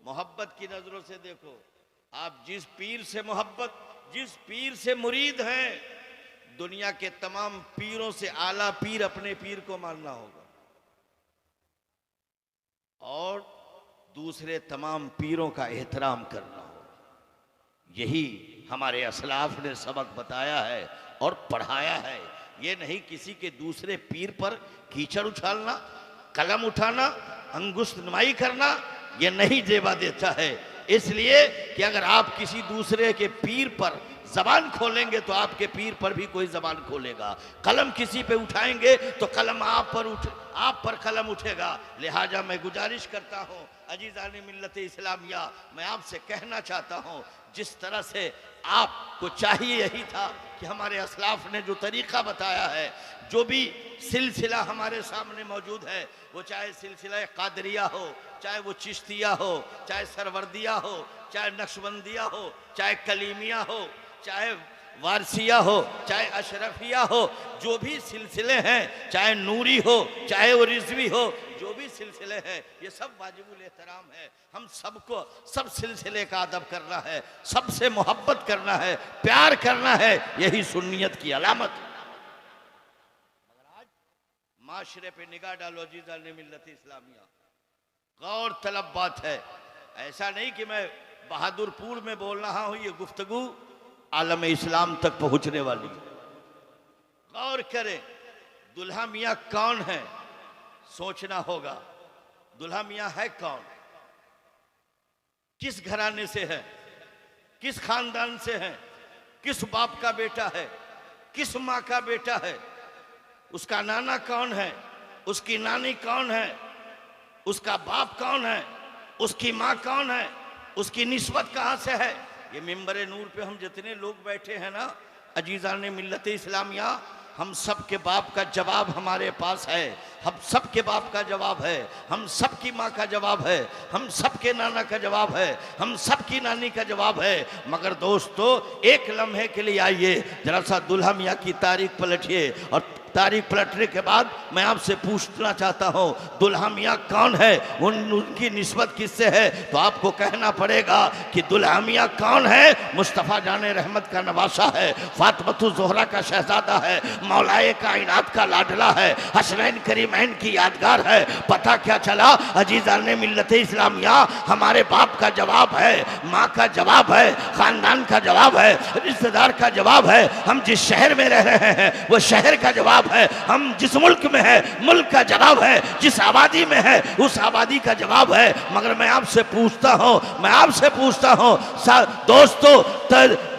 मोहब्बत की नजरों से देखो। आप जिस पीर से मोहब्बत, जिस पीर से मुरीद हैं, दुनिया के तमाम पीरों से आला पीर अपने पीर को मानना होगा और दूसरे तमाम पीरों का एहतराम करना होगा। यही हमारे असलाफ ने सबक बताया है और पढ़ाया है। ये नहीं किसी के दूसरे पीर पर कीचड़ उछालना, कलम उठाना, अंगुष्ठ नुमाई करना, ये नहीं जेबा देता है। इसलिए कि अगर आप किसी दूसरे के पीर पर जबान खोलेंगे तो आपके पीर पर भी कोई जबान खोलेगा। कलम किसी पे उठाएंगे तो कलम आप पर कलम उठेगा। लिहाजा मैं गुजारिश करता हूँ अजीज़ान मिल्लत इस्लामिया, मैं आपसे कहना चाहता हूँ जिस तरह से आपको चाहिए यही था कि हमारे असलाफ ने जो तरीक़ा बताया है, जो भी सिलसिला हमारे सामने मौजूद है, वो चाहे सिलसिला कादरिया हो, चाहे वो चिश्तिया हो, चाहे सरवर्दिया हो, चाहे नक्शबंदिया हो, चाहे कलीमिया हो, चाहे वारसिया हो, चाहे अशरफिया हो, जो भी सिलसिले हैं, चाहे नूरी हो, चाहे वो रिजवी हो, जो भी सिलसिले हैं, ये सब वाजिबुल एहतराम है। हम सबको सब सिलसिले का अदब करना है, सबसे मोहब्बत करना है, प्यार करना है, यही सुन्नियत की अलामत है। मगर आज माशरे पे निगाह डालो अजीज़ान मिल्लत इस्लामिया, गौर तलब बात है। ऐसा नहीं कि मैं बहादुरपुर में बोल रहा हूँ, ये गुफ्तगू आलम इस्लाम तक पहुंचने वाली। गौर करें, दुल्हा मियाँ कौन है, सोचना होगा। दुल्हा मियाँ है कौन, किस घराने से है, किस खानदान से है, किस बाप का बेटा है, किस माँ का बेटा है, उसका नाना कौन है, उसकी नानी कौन है, उसका बाप कौन है, उसकी माँ कौन है, उसकी निस्बत कहाँ से है। ये मिंबरे नूर पे हम जितने लोग बैठे हैं ना अजीज़ान मिल्लत इस्लामिया, हम सब के बाप का जवाब हमारे पास है, हम सब के बाप का जवाब है, हम सब की माँ का जवाब है, हम सब के नाना का जवाब है, हम सब की नानी का जवाब है। मगर दोस्तों, एक लम्हे के लिए आइए, जरा सा दुल्हा मियाँ की तारीख पलटिए और तारीख पलटने के बाद मैं आपसे पूछना चाहता हूँ दुल्हा मियाँ कौन है, उनकी निस्बत किससे है। तो आपको कहना पड़ेगा कि दुल्हा मियाँ कौन है, मुस्तफ़ा जाने रहमत का नवासा है, फातिमा ज़ोहरा का शहजादा है, मौलाए कायनात का लाडला है, हसनैन करीमैन की यादगार है। पता क्या चला अजीज़ान मिल्लत इस्लामिया, हमारे बाप का जवाब है, माँ का जवाब है, ख़ानदान का जवाब है, रिश्तेदार का जवाब है, हम जिस शहर में रह रहे हैं वो शहर का जवाब है, हम जिस मुल्क में है मुल्क का जवाब है, जिस आबादी में है उस आबादी का जवाब है। मगर मैं आपसे पूछता हूँ दोस्तों,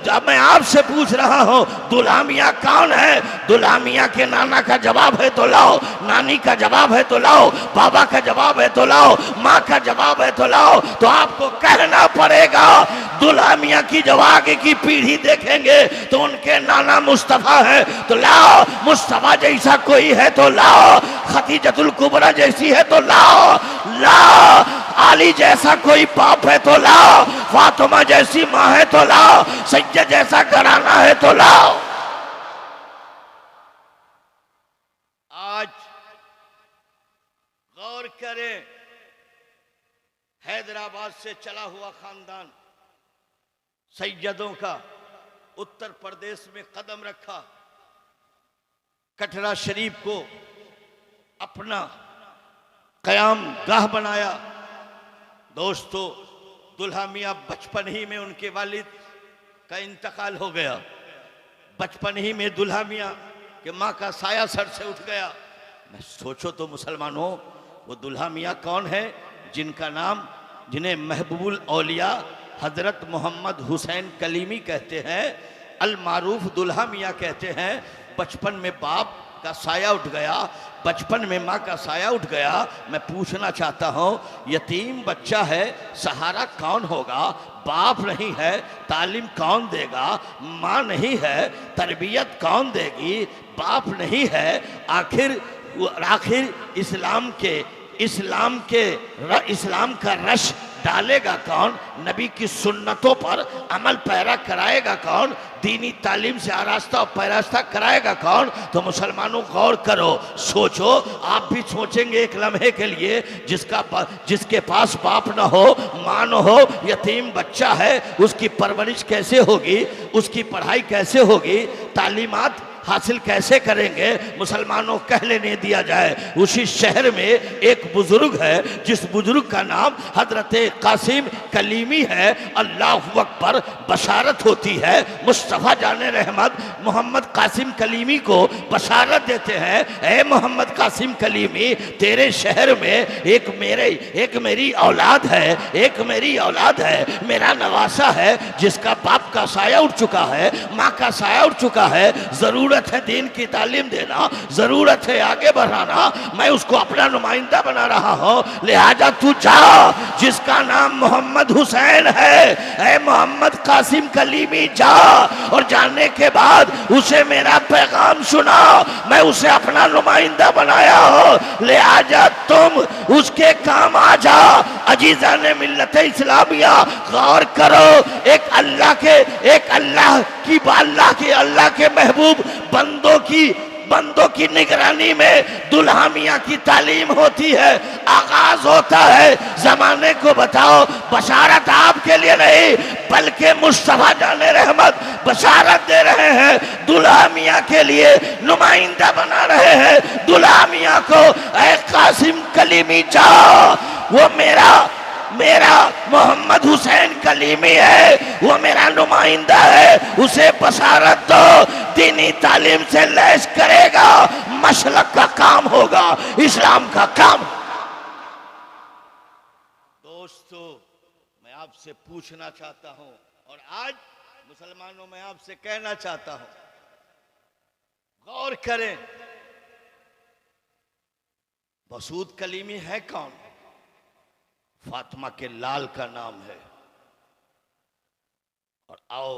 जब मैं आपसे पूछ रहा हूँ दुल्हा मियाँ कौन है, दुल्हा मियाँ के नाना का जवाब है तो लाओ, नानी का जवाब है तो लाओ, बाबा का जवाब है तो लाओ, माँ का जवाब है तो लाओ। तो आपको कहना पड़ेगा दुल्हा मियाँ की जब आगे की पीढ़ी देखेंगे तो उनके नाना मुस्तफ़ा है तो लाओ, मुस्तफ़ा जैसा कोई है तो लाओ, खदीजतुल कुबरा जैसी है तो लाओ, अली जैसा कोई बाप है तो लाओ, फातिमा जैसी माँ है तो लाओ, सैयद जैसा घराना है तो लाओ। आज गौर करें, हैदराबाद से चला हुआ खानदान सैयदों का उत्तर प्रदेश में कदम रखा, कटरा शरीफ को अपना कयाम गाह बनाया। दोस्तों, दुल्हा मियाँ बचपन ही में उनके वालिद का इंतकाल हो गया, बचपन ही में दुल्हा मियाँ के माँ का साया सर से उठ गया। मैं सोचो तो मुसलमानों, वो दुल्हा मियाँ कौन है जिन्हें महबूबुल औलिया हजरत मोहम्मद हुसैन कलीमी कहते हैं, अल मारूफ दुल्हा मियाँ कहते हैं। बचपन में बाप का साया उठ गया, बचपन में माँ का साया उठ गया। मैं पूछना चाहता हूँ, यतीम बच्चा है, सहारा कौन होगा? बाप नहीं है, तालीम कौन देगा? माँ नहीं है, तरबियत कौन देगी? बाप नहीं है। आखिर इस्लाम का रश डालेगा कौन? नबी की सुन्नतों पर अमल पैरा कराएगा कौन? दीनी तालीम से आरास्ता और पैरास्ता कराएगा कौन? तो मुसलमानों गौर करो, सोचो। आप भी सोचेंगे एक लम्हे के लिए, जिसके पास बाप न हो, मां न हो, यतीम बच्चा है, उसकी परवरिश कैसे होगी, उसकी पढ़ाई कैसे होगी, तालीमात हासिल कैसे करेंगे? मुसलमानों कह लेने दिया जाए, उसी शहर में एक बुजुर्ग है, जिस बुजुर्ग का नाम हजरत कासिम कलीमी है। अल्लाह अकबर, बशारत होती है, मुस्तफ़ा जाने रहमत मोहम्मद कासिम कलीमी को बशारत देते हैं, ए मोहम्मद कासिम कलीमी, तेरे शहर में एक मेरी औलाद है, एक मेरी औलाद है, मेरा नवासा है, जिसका बाप का साया उठ चुका है, माँ का साया उठ चुका है। जरूरत है दीन की तालीम देना, जरूरत है आगे बढ़ाना, मैं उसको अपना नुमाइंदा बना रहा हूं। लिहाजा तू जा, जिसका नाम मोहम्मद हुसैन है, ऐ मोहम्मद कासिम कलीमी, जा, और जाने के बाद उसे मेरा पैगाम सुना, मैं उसे अपना नुमाइंदा बनाया हो। लिहाजा तुम उसके काम आ जा। अजीजा ने मिल्लत इस्लामिया, गौर करो, एक अल्लाह के महबूब बंदों की निगरानी में दुल्हा मियां की तालीम होती है, आगाज होता है। जमाने को बताओ, बशारत आपके लिए नहीं, बल्कि मुस्तफा जाने रहमत बशारत दे रहे हैं, दुल्हा मियां के लिए नुमाइंदा बना रहे हैं दुल्हा मियां को। ऐ कासिम कलीमी, जा, वो मेरा मोहम्मद हुसैन कलीमी है, वो मेरा नुमाइंदा है, उसे बशारत दो, दीनी तालीम से लैस करेगा, मशलक का काम होगा, इस्लाम का काम। दोस्तों, मैं आपसे पूछना चाहता हूं, और आज मुसलमानों में आपसे कहना चाहता हूं, गौर करें, मसूद कलीमी है कौन? फातिमा के लाल का नाम है। और आओ,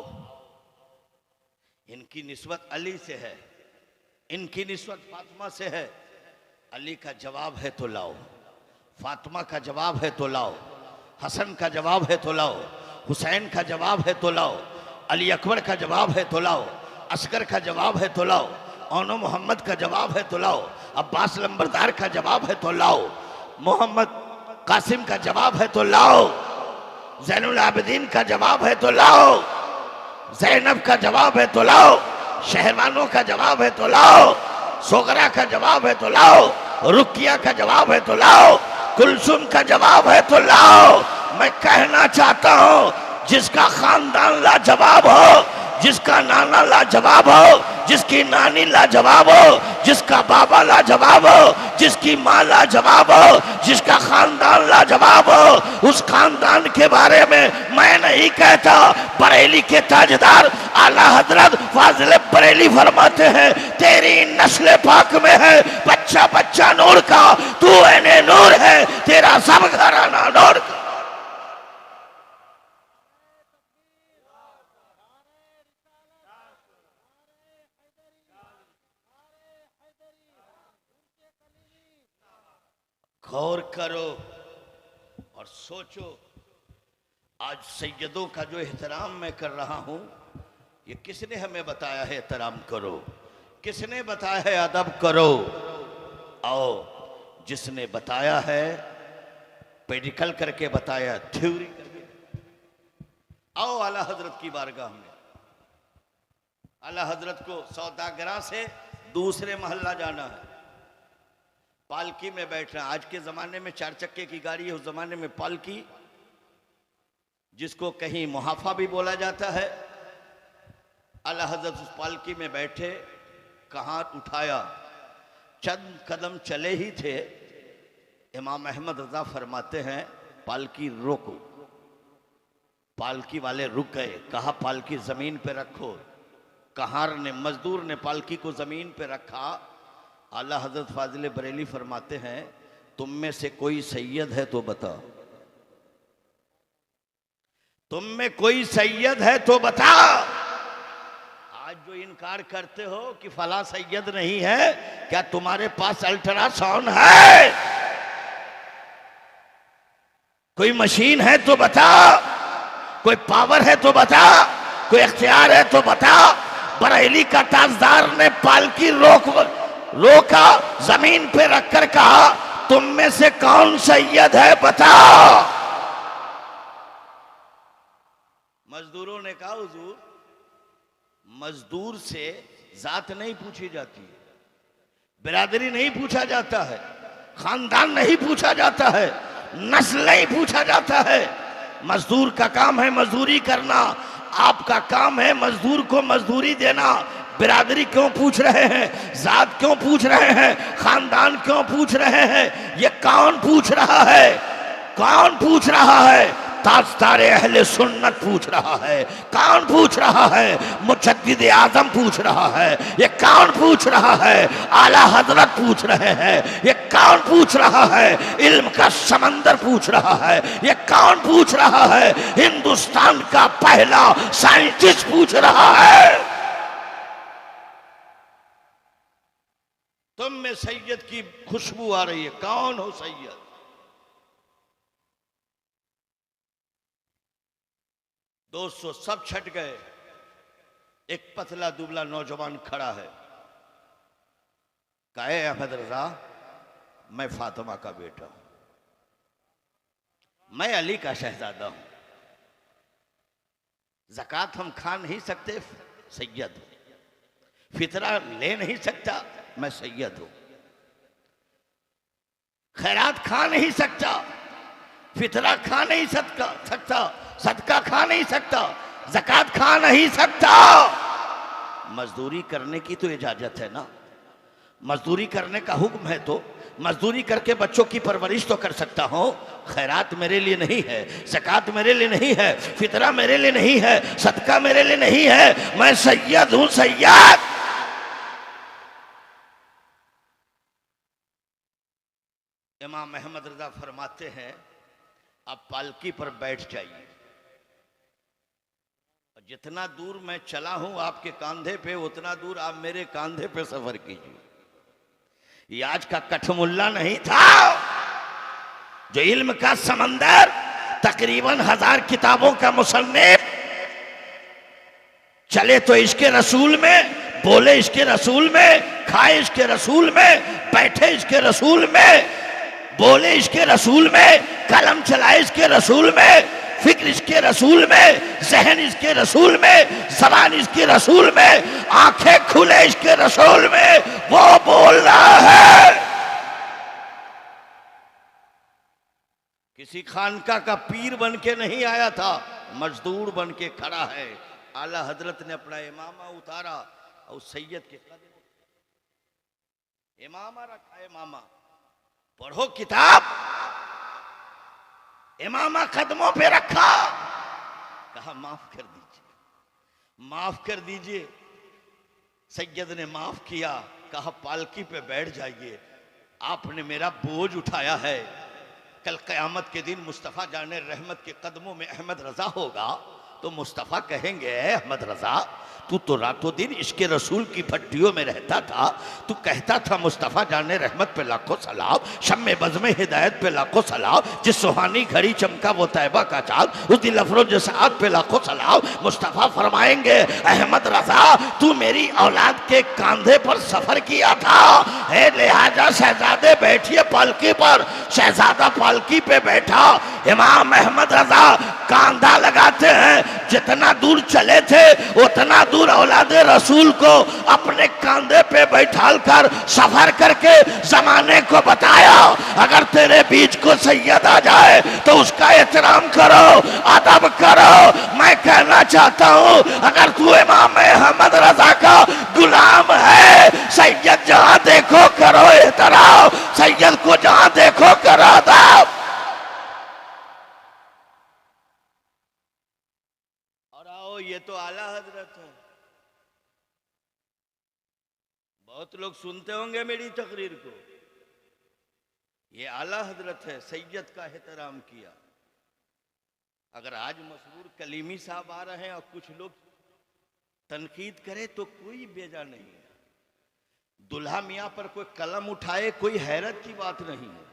इनकी निस्बत अली से है, इनकी निस्बत फातिमा से है। अली का जवाब है तो लाओ, फातिमा का जवाब है तो लाओ, हसन का जवाब है तो लाओ, हुसैन का जवाब है तो लाओ, अली अकबर का जवाब है तो लाओ, असगर का जवाब है तो लाओ, ओनो मोहम्मद का जवाब है तो लाओ, अब्बास लंबरदार का जवाब है तो लाओ, मोहम्मद कासिम का जवाब है तो लाओ, ज़ैनुल आबिदीन का जवाब है तो लाओ, ज़ैनब का जवाब है तो लाओ, शहरवानों का जवाब है तो लाओ, सोगरा का जवाब है तो लाओ, रुकिया का जवाब है तो लाओ, कुलसुम का जवाब है तो लाओ। मैं कहना चाहता हूं, जिसका खानदान लाजवाब हो, जिसका नाना लाजवाब हो, जिसकी नानी लाजवाब हो, जिसका बाबा लाजवाब हो, जिसकी माँ लाजवाब हो, जिसका खानदान लाजवाब हो, उस खानदान के बारे में मैं नहीं कहता। बरेली के ताजदार आला हजरत फाजिल बरेली फरमाते हैं, तेरी नस्ल पाक में है बच्चा बच्चा नूर का, तू एने नूर है, तेरा सब घराना नूर का। गौर करो और सोचो, आज सैयदों का जो एहतराम मैं कर रहा हूं, ये किसने हमें बताया है एहतराम करो, किसने बताया है अदब करो? आओ, जिसने बताया है, पेडिकल करके बताया, थ्योरी करके। आओ आला हजरत की बारगाह में। आला हजरत को सौदागरा से दूसरे मोहल्ला जाना है, पालकी में बैठना। आज के ज़माने में 4 चक्के की गाड़ी है, उस ज़माने में पालकी, जिसको कहीं मुहाफा भी बोला जाता है। आला हज़रत उस पालकी में बैठे, कहाँ उठाया, चंद कदम चले ही थे, इमाम अहमद रज़ा फरमाते हैं, पालकी रोको। पालकी वाले रुक गए, कहा पालकी ज़मीन पे रखो। कहार ने, मजदूर ने पालकी को ज़मीन पे रखा। आला हजरत फाजिल बरेली फरमाते हैं, तुम में से कोई सैयद है तो बता, तुम में कोई सैयद है तो बता। आज जो इनकार करते हो कि फला सैयद नहीं है, क्या तुम्हारे पास अल्ट्रासाउंड है? कोई मशीन है तो बता, कोई पावर है तो बता, कोई इख्तियार है तो बता। बरेली का ताजदार ने पालकी रोका, जमीन पे रखकर कहा तुम में से कौन सैयद है बता। मजदूरों ने कहा हुजूर, मजदूर से जात नहीं पूछी जाती, बिरादरी नहीं पूछा जाता है, खानदान नहीं पूछा जाता है, नस्ल नहीं पूछा जाता है। मजदूर का काम है मजदूरी करना, आपका काम है मजदूर को मजदूरी देना। बिरादरी क्यों पूछ रहे हैं, जात क्यों पूछ रहे हैं, खानदान क्यों पूछ रहे हैं? ये कौन पूछ रहा है? कौन पूछ रहा है? ताजदारे अहले सुन्नत पूछ रहा है। कौन पूछ रहा है? मुजद्दिद आजम पूछ रहा है। ये कौन पूछ रहा है? आला हजरत पूछ रहे हैं। ये कौन पूछ रहा है? इल्म का समंदर पूछ रहा है। ये कौन पूछ रहा है? हिंदुस्तान का पहला साइंटिस्ट पूछ रहा है। तुम में सैयद की खुशबू आ रही है, कौन हो सैयद? दोस्तों सब छट गए, एक पतला दुबला नौजवान खड़ा है। कहे अहमद रजा, मैं फातिमा का बेटा हूं, मैं अली का शहजादा हूं, ज़कात हम खा नहीं सकते, सैयद हूं, फितरा ले नहीं सकता, मैं सैयद हूं, खैरात खा नहीं सकता, फितरा खा नहीं सकता, सदका खा नहीं सकता, ज़कात खा नहीं सकता। मजदूरी करने की तो इजाजत है ना, मजदूरी करने का हुक्म है, तो मजदूरी करके बच्चों की परवरिश तो कर सकता हूं। खैरात मेरे लिए नहीं है, ज़कात मेरे लिए नहीं है, फितरा मेरे लिए नहीं है, सदका मेरे लिए नहीं है, मैं सैयद हूं, सैयद। इमाम अहमद रजा फरमाते हैं, आप पालकी पर बैठ जाइए, जितना दूर मैं चला हूं आपके कांधे पे, उतना दूर आप मेरे कांधे पे सफर कीजिए। ये आज का कठमुल्ला नहीं था जो इल्म का समंदर, तकरीबन 1000 किताबों का मुसन्निफ, चले तो इसके रसूल में, बोले इसके रसूल में, खाए इसके रसूल में, बैठे इसके रसूल में, बोले इसके रसूल में, कलम चलाए इसके रसूल में, फिक्र इसके रसूल में, जहन इसके रसूल में, ज़बान इसके रसूल में, आंखें खुले इसके रसूल में, वो बोल रहा है। किसी खानका का पीर बन के नहीं आया था, मजदूर बन के खड़ा है। आला हजरत ने अपना इमामा उतारा और सैयद के कदम, इमामा रखा, इमामा पढ़ो किताब, इमामा कदमों पे रखा, कहा माफ कर दीजिए, माफ कर दीजिए। सैयद ने माफ किया, कहा पालकी पे बैठ जाइए, आपने मेरा बोझ उठाया है, कल क़यामत के दिन मुस्तफ़ा जाने रहमत के कदमों में अहमद रजा होगा, तो मुस्तफ़ा कहेंगे अहमद रजा तू तो रातों दिन इसके रसूल की भट्टियों में रहता था, तू कहता था मुस्तफ़ा जाने रहमत पे लाखों सलाम, शम्मे बज़्म हिदायत पे लाखों सलाम, जिस सुहानी घड़ी चमका वो तैबा का चाँद, उस दिल अफरोज जसात पे लाखों सलाम। मुस्तफ़ा फरमाएंगे अहमद रजा तू मेरी औलाद के कांधे पर सफर किया था, है लिहाजा शहजादे बैठिए पालकी पर। शहजादा पालकी पे बैठा, इमाम अहमद रजा कांधा लगाते हैं, जितना दूर चले थे उतना दूर औलादे रसूल को अपने कांधे पे बैठाल कर सफर करके जमाने को बताया, अगर तेरे बीच को सैयद आ जाए तो उसका एहतराम करो, अदब करो। मैं कहना चाहता हूँ अगर तू इमाम अहमद रजा का गुलाम है, सैयद जहाँ देखो करो एहतराम, सैयद को जहाँ देखो करो अदब। ये तो आला हजरत है, बहुत लोग सुनते होंगे मेरी तकरीर को, ये आला हजरत है, सैयद का एहतराम किया। अगर आज मशहूर कलीमी साहब आ रहे हैं और कुछ लोग तनकीद करे तो कोई बेजा नहीं है, दुल्हा मियाँ पर कोई कलम उठाए कोई हैरत की बात नहीं है।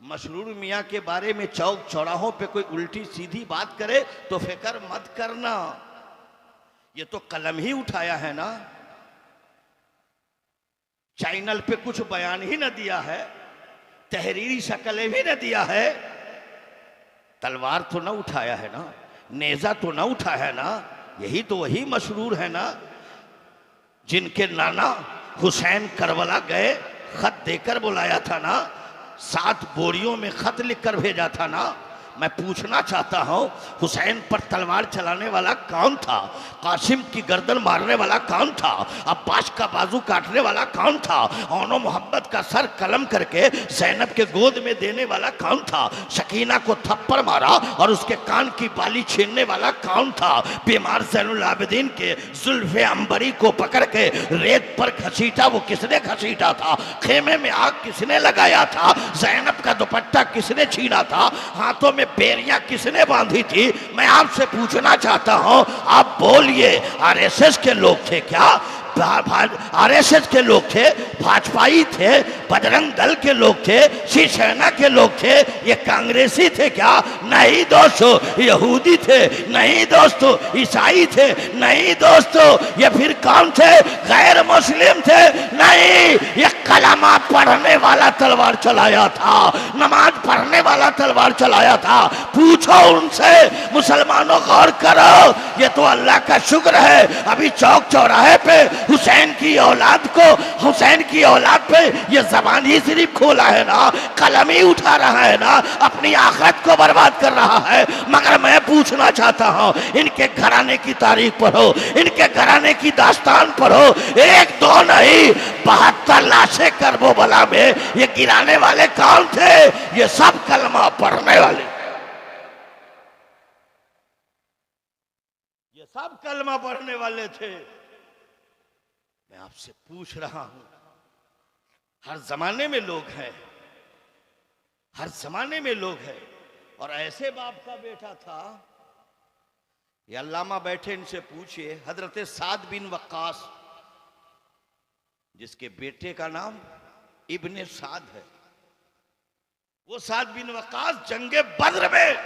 मसरूर मियाँ के बारे में चौक चौराहों पे कोई उल्टी सीधी बात करे तो फिक्र मत करना, ये तो कलम ही उठाया है ना, चैनल पे कुछ बयान ही न दिया है, तहरीरी शक्लें भी न दिया है, तलवार तो न उठाया है ना, नेजा तो न उठाया है ना। यही तो वही मसरूर है ना जिनके नाना हुसैन करबला गए, खत देकर बुलाया था ना, 7 बोरियों में खत लिखकर भेजा था ना। मैं पूछना चाहता हूं, हुसैन पर तलवार चलाने वाला कौन था? कासिम की गर्दन मारने वाला कौन था? अब्बास का बाजू काटने वाला कौन था? ओनो मोहम्मद का सर कलम करके ज़ैनब के गोद में देने वाला कौन था? शकीना को थप्पड़ मारा और उसके कान की बाली छीनने वाला कौन था? बीमार ज़ैनुल आबिदीन के जुल्फ़े अंबरी को पकड़ के रेत पर घसीटा, वो किसने घसीटा था? खेमे में आग किसने लगाया था? ज़ैनब का दुपट्टा किसने छीना था? हाथों में बेरियां किसने बांधी थी? मैं आपसे पूछना चाहता हूं, आप बोलिए, आरएसएस के लोग थे क्या? आरएसएस के लोग थे, भाजपाई थे, बजरंग दल के लोग थे, शिवसेना के लोग थे, ये कांग्रेसी थे क्या? नहीं दोस्तों, यहूदी थे, नहीं दोस्तों, ईसाई थे, नहीं दोस्तों, ये फिर कौन थे? गैर मुस्लिम थे? नहीं, ये कलमा पढ़ने वाला तलवार चलाया था, नमाज पढ़ने वाला तलवार चलाया था। पूछो उनसे, मुसलमानों गौर करो, ये तो अल्लाह का शुक्र है अभी चौक चौराहे पे हुसैन की औलाद को, हुसैन की औलाद पे ये जबान ही सिर्फ खोला है ना, कलम ही उठा रहा है ना, अपनी आखिरत को बर्बाद कर रहा है। मगर मैं पूछना चाहता हूं, इनके घराने की तारीख पढ़ो, इनके घराने की दास्तान पढ़ो, 1 2 नहीं 72 लाशें करबला में ये गिराने वाले कौन थे? ये सब कलमा पढ़ने वाले, ये सब कलमा पढ़ने वाले थे। मैं आपसे पूछ रहा हूं, हर जमाने में लोग हैं, हर जमाने में लोग हैं, और ऐसे बाप का बेटा था, ये अल्लामा बैठे, इनसे पूछिए, हजरत साद बिन वक्कास, जिसके बेटे का नाम इब्ने साद है, वो साद बिन वक्कास जंगे बद्र में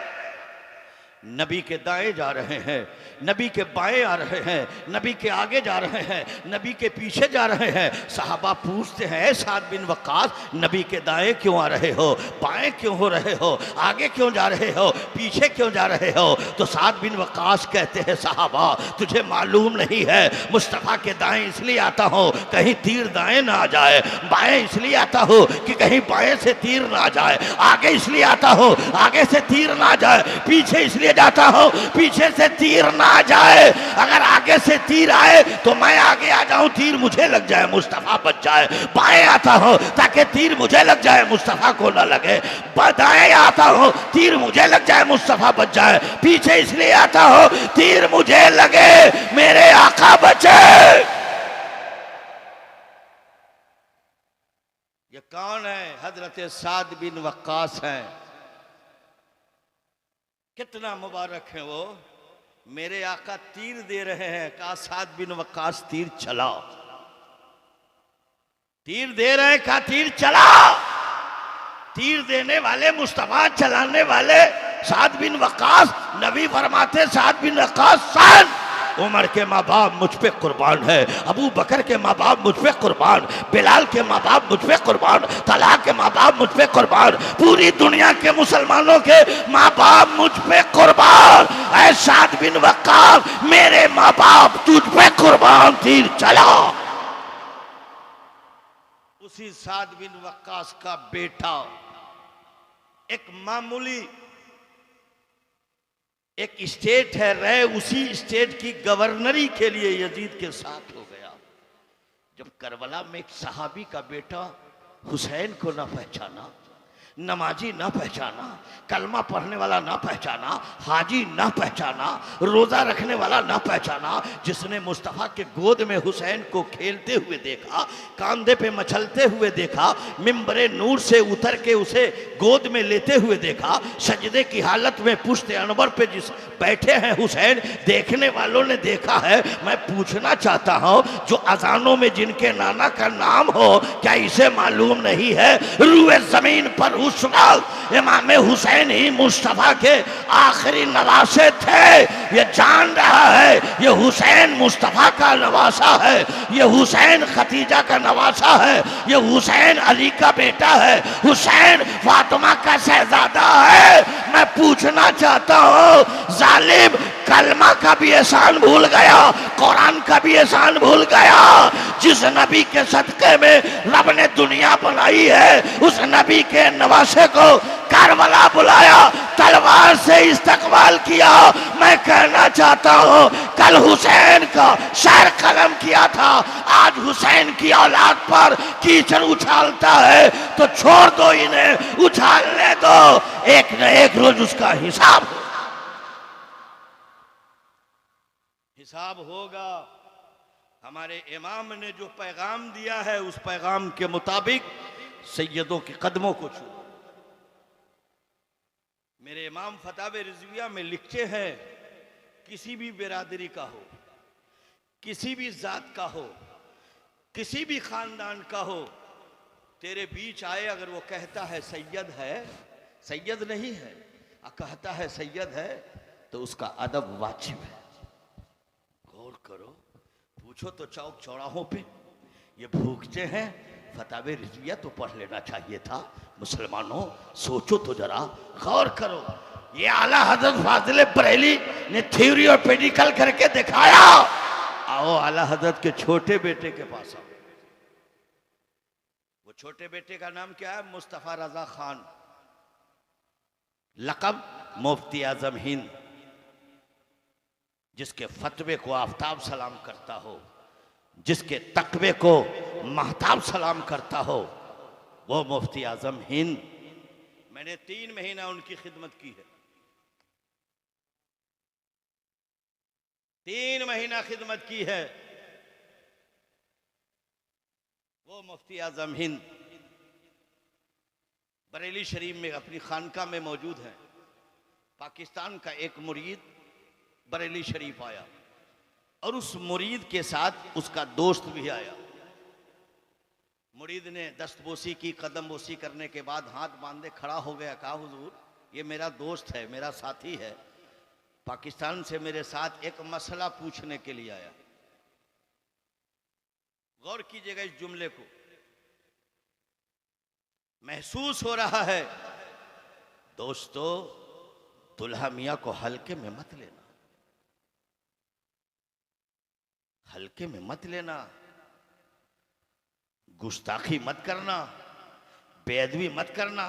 नबी के दाएं जा रहे हैं, नबी के बाएं आ रहे हैं, नबी के आगे जा रहे हैं, नबी के पीछे जा रहे हैं। सहाबा पूछते हैं, साद बिन वक्कास, नबी के दाएं क्यों आ रहे हो, बाएं क्यों हो रहे हो, आगे क्यों जा रहे हो, पीछे क्यों जा रहे हो? तो साद बिन वक्कास कहते हैं, साहबा तुझे मालूम नहीं है, मुस्तफ़ा के दाएं इसलिए आता हूँ कहीं तीर दाएं ना आ जाए, बाएं इसलिए आता हूँ कि कहीं बाएं से तीर ना आ जाए, आगे इसलिए आता हूँ आगे से तीर ना आ जाए, पीछे इसलिए जाता हूं पीछे से तीर ना आ जाए। अगर आगे से तीर आए तो मैं आगे आ जाऊं, तीर मुझे लग जाए, मुस्तफा बच जाए। बाएं आता हूं ताकि तीर मुझे लग जाए, मुस्तफा को ना लगे। दाएं आता हूं तीर मुझे लग जाए, मुस्तफा बच जाए। पीछे इसलिए आता हूं तीर मुझे लगे, मेरे आका बचे। ये कौन है? हजरत साद बिन वक्कास हैं। कितना मुबारक है वो, मेरे आका तीर दे रहे हैं। कहा साद बिन वक्कास तीर चलाओ, तीर दे रहे हैं, कहा तीर चलाओ। तीर देने वाले, मुस्तफा चलाने वाले साद बिन वक्कास। नबी फरमाते साद बिन वक्कास सान, उमर के माँ बाप मुझ पे कुर्बान है, अबू बकर के माँ बाप मुझ पे कुर्बान, बिलाल के माँ बाप मुझ पे कुर्बान, तलहा के माँ बाप मुझ पे कुर्बान, पूरी दुनिया के मुसलमानों के माँ बाप मुझ पे कुर्बान। ऐ साद बिन वक्कास, मेरे माँ बाप तुझ पे कुर्बान, तीर चला। उसी साद बिन वक्कास का बेटा एक मामूली एक स्टेट है रहे, उसी स्टेट की गवर्नरी के लिए यजीद के साथ हो गया। जब करबला में एक सहाबी का बेटा हुसैन को ना पहचाना, नमाजी ना पहचाना, कलमा पढ़ने वाला ना पहचाना, हाजी ना पहचाना, रोजा रखने वाला ना पहचाना, जिसने मुस्तफ़ा के गोद में हुसैन को खेलते हुए देखा, कांधे पे मचलते हुए देखा, मिंबरे नूर से उतर के उसे गोद में लेते हुए देखा, सजदे की हालत में पुश्ते अनवर पे जिस बैठे हैं हुसैन, देखने वालों ने देखा है। मैं पूछना चाहता हूँ, जो अजानों में जिनके नाना का नाम हो, क्या इसे मालूम नहीं है? रूए जमीन पर उस वक्त इमाम हुसैन ही मुस्तफ़ा के आखिरी नवासे थे। ये जान रहा है ये हुसैन मुस्तफ़ा का नवासा है, ये हुसैन खतीजा का नवासा है, ये हुसैन अली का बेटा है, हुसैन फातिमा का शहजादा है। मैं पूछना चाहता हूँ जालिम कलमा का भी एहसान भूल गया, कुरान का भी एहसान भूल गया। जिस नबी के सदक़े में रब ने दुनिया बनाई है उस नबी के नवासे को करबला बुलाया, तलवार से इस्तकबाल किया। मैं कहना चाहता हूँ कल हुसैन का शहर कलम किया था, आज हुसैन की औलाद पर कीचड़ उछालता है तो छोड़ दो, इन्हें उछालने दो, एक न एक रोज उसका हिसाब होगा। हमारे इमाम ने जो पैगाम दिया है उस पैगाम के मुताबिक सैयदों के कदमों को छू। मेरे इमाम फतावे रिजविया में लिखते हैं किसी भी बिरादरी का हो, किसी भी जात का हो, किसी भी खानदान का हो, तेरे बीच आए अगर वो कहता है सैयद है, सैयद नहीं है, कहता है सैयद है, तो उसका अदब वाजिब है। गौर करो, पूछो तो चौक चौराहों पे ये भूखते हैं, फतावे रिजविया तो पढ़ लेना चाहिए था। मुसलमानों सोचो तो जरा, गौर करो। ये आला हजरत फाजिल बरेली ने थ्योरी और प्रैक्टिकल करके दिखाया। आओ आला हजरत के छोटे बेटे के पास आओ। वो छोटे बेटे का नाम क्या है? मुस्तफा रजा खान, लक़ब मुफ्ती आजम हिंद, जिसके फतवे को आफ्ताब सलाम करता हो, जिसके तकवे को महताब सलाम करता हो, वो मुफ्ती आजम हिंद। मैंने 3 महीना उनकी खिदमत की है, 3 महीना खिदमत की है। वो मुफ्ती आजम हिंद बरेली शरीफ में अपनी खानका में मौजूद हैं। पाकिस्तान का एक मुरीद बरेली शरीफ आया और उस मुरीद के साथ उसका दोस्त भी आया। मुरीद ने दस्तबोसी की, कदमबोसी करने के बाद हाथ बांधे खड़ा हो गया, कहा हुजूर ये मेरा दोस्त है, मेरा साथी है, पाकिस्तान से मेरे साथ एक मसला पूछने के लिए आया। गौर कीजिएगा इस जुमले को, महसूस हो रहा है दोस्तों दुल्हा मियाँ को हल्के में मत लेना, हल्के में मत लेना, गुस्ताखी मत करना, बेअदबी मत करना।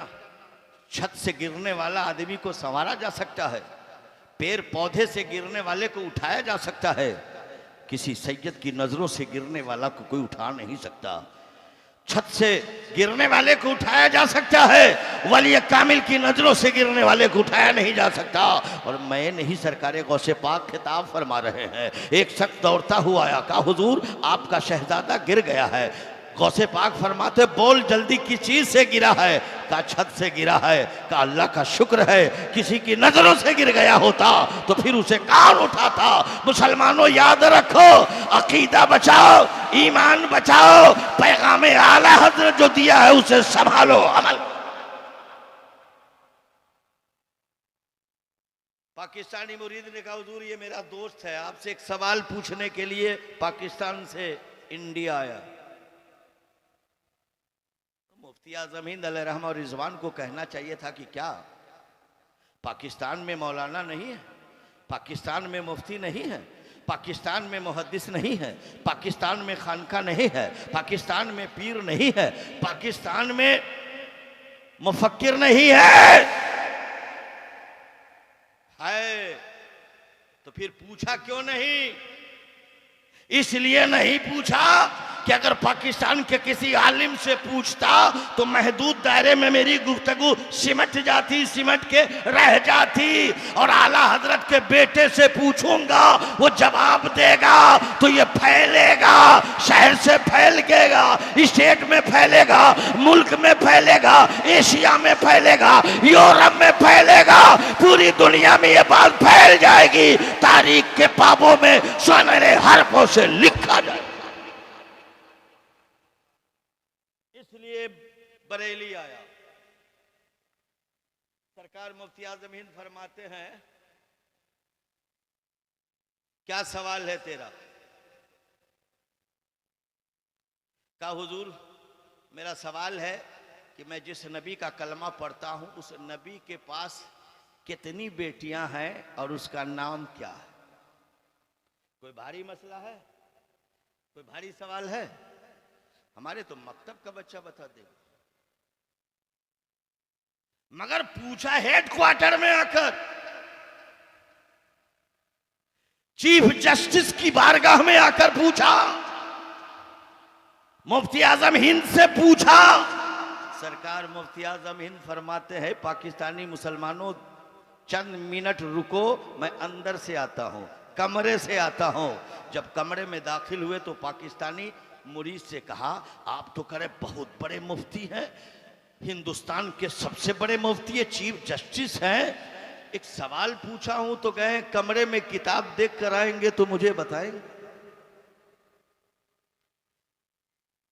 छत से गिरने वाला आदमी को संवारा जा सकता है, पेड़ पौधे से गिरने वाले को उठाया जा सकता है, किसी सैयद की नजरों से गिरने वाला को कोई उठा नहीं सकता। छत से गिरने वाले को उठाया जा सकता है, वली कामिल की नजरों से गिरने वाले को उठाया नहीं जा सकता। और मैं नहीं, सरकार गौसे पाक खिताब फरमा रहे हैं। एक शख्स दौड़ता हुआ आया, कहा हुजूर आपका शहजादा गिर गया है। गौसे पाक फरमाते बोल जल्दी किस चीज से गिरा है? कहा छत से गिरा है। कहा अल्लाह का शुक्र है, किसी की नजरों से गिर गया होता तो फिर उसे कौन उठाता। मुसलमानों याद रखो, अकीदा बचाओ, ईमान बचाओ, पैगाम आला हजरत जो दिया है उसे संभालो, अमल। पाकिस्तानी मुरीद ने कहा हुजूर ये मेरा दोस्त है, आपसे एक सवाल पूछने के लिए पाकिस्तान से इंडिया आया। मुफ्ती आजम हिंद अलैहिर्रहमा और रिजवान को कहना चाहिए था कि क्या पाकिस्तान में मौलाना नहीं है, पाकिस्तान में मुफ्ती नहीं है, पाकिस्तान में मुहद्दिस नहीं है, पाकिस्तान में खानका नहीं है, पाकिस्तान में पीर नहीं है, पाकिस्तान में मुफक्किर नहीं है तो फिर पूछा क्यों नहीं? इसलिए नहीं पूछा कि अगर पाकिस्तान के किसी आलिम से पूछता तो महदूद दायरे में मेरी गुफ्तगू सिमट जाती, सिमट के रह जाती। और आला हजरत के बेटे से पूछूंगा, वो जवाब देगा तो ये फैलेगा, शहर से फैलेगा, स्टेट में फैलेगा, मुल्क में फैलेगा, एशिया में फैलेगा, यूरोप में फैलेगा, पूरी दुनिया में ये बात फैल जाएगी। तारीख के पापों में सुनहरे हरफों से लिखा जाए। इसलिए बरेली आया, सरकार मुफ्ती आजम हिंद फरमाते हैं, क्या सवाल है तेरा? कहा हुजूर मेरा सवाल है कि मैं जिस नबी का कलमा पढ़ता हूं उस नबी के पास कितनी बेटियां हैं और उसका नाम क्या है? कोई भारी मसला है? कोई भारी सवाल है? हमारे तो मकतब का बच्चा बता देगा, मगर पूछा हेडक्वार्टर में आकर, चीफ जस्टिस की बारगाह में आकर पूछा, मुफ्ती आजम हिंद से पूछा। सरकार मुफ्ती आजम हिंद फरमाते हैं, पाकिस्तानी मुसलमानों चंद मिनट रुको, मैं अंदर से आता हूं, कमरे से आता हूं। जब कमरे में दाखिल हुए तो पाकिस्तानी मुरीद से कहा, आप तो करे बहुत बड़े मुफ्ती हैं, हिंदुस्तान के सबसे बड़े मुफ्ती है, चीफ जस्टिस हैं, एक सवाल पूछा हूं तो गए कमरे में किताब देख कर आएंगे तो मुझे बताएंगे।